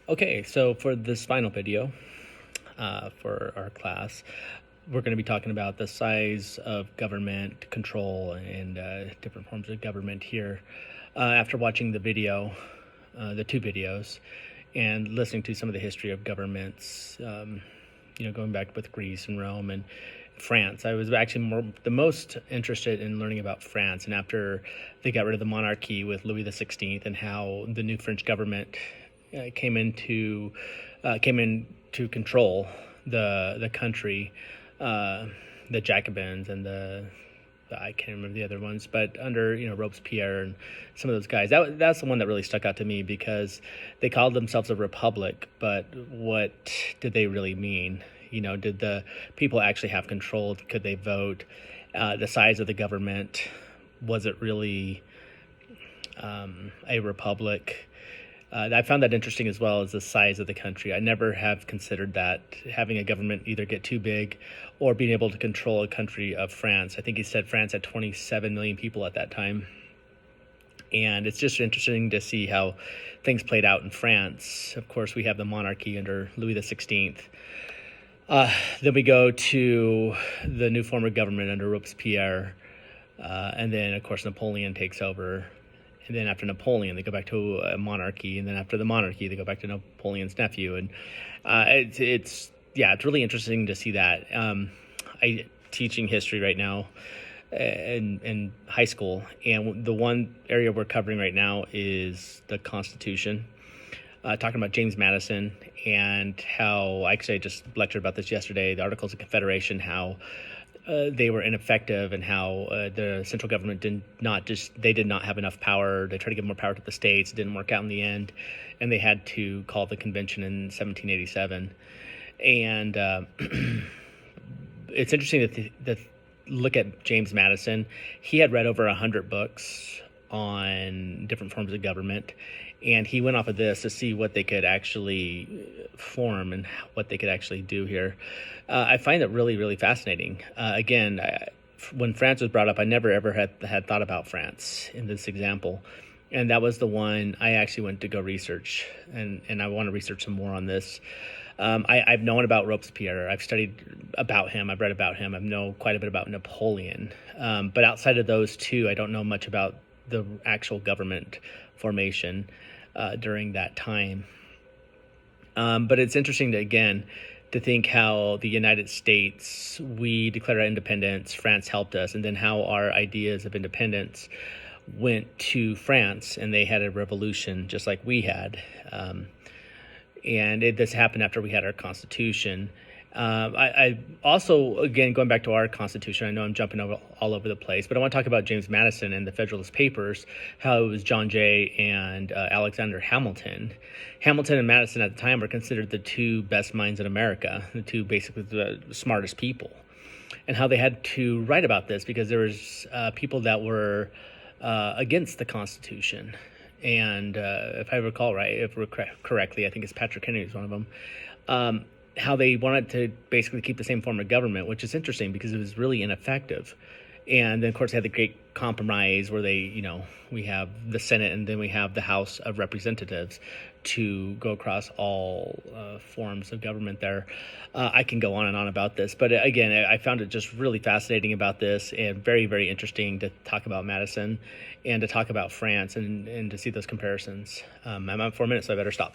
Okay, so for this final video for our class, we're going to be talking about the size of government control and different forms of government here. After watching the video, the two videos, and listening to some of the history of governments, going back with Greece and Rome and France, I was actually the most interested in learning about France. And after they got rid of the monarchy with Louis XVI and how the new French government came into control the country, the Jacobins and the I can't remember the other ones, but under Robespierre and some of those guys, that's the one that really stuck out to me, because they called themselves a republic, but what did they really mean? Did the people actually have control? Could they vote? The size of the government, was it really a republic? I found that interesting, as well as the size of the country. I never have considered that, having a government either get too big or being able to control a country of France. I think he said France had 27 million people at that time. And it's just interesting to see how things played out in France. Of course, we have the monarchy under Louis XVI. Then we go to the new form of government under Robespierre. And then, of course, Napoleon takes over. And then after Napoleon, they go back to a monarchy. And then after the monarchy, they go back to Napoleon's nephew. And it's really interesting to see that. I teaching history right now in high school, and the one area we're covering right now is the Constitution. Talking about James Madison and how, actually I just lectured about this yesterday, the Articles of Confederation, how they were ineffective, and how the central government did not have enough power. They tried to give more power to the states. It didn't work out in the end, and they had to call the convention in 1787. And it's interesting to look at James Madison. He had read over 100 books on different forms of government, and he went off of this to see what they could actually form and what they could actually do here. I find it really, really fascinating. Again, when France was brought up, I never ever had thought about France in this example. And that was the one I actually went to go research, and I want to research some more on this. I've known about Robespierre. I've studied about him. I've read about him. I know quite a bit about Napoleon. But outside of those two, I don't know much about the actual government formation during that time. But it's interesting to think how the United States, we declared our independence, France helped us, and then how our ideas of independence went to France, and they had a revolution just like we had. And this happened after we had our Constitution. I also, again, going back to our Constitution, I know I'm jumping all over the place, but I want to talk about James Madison and the Federalist Papers, how it was John Jay and Alexander Hamilton. Hamilton and Madison at the time were considered the two best minds in America, basically the smartest people, and how they had to write about this because there was people that were against the Constitution. And if I recall correctly, I think it's Patrick Henry is one of them. How they wanted to basically keep the same form of government, which is interesting because it was really ineffective. And then, of course, they had the Great Compromise, where we have the Senate, and then we have the House of Representatives to go across all forms of government there. I can go on and on about this, but again, I found it just really fascinating about this, and very, very interesting to talk about Madison and to talk about France and to see those comparisons. I'm at 4 minutes, so I better stop.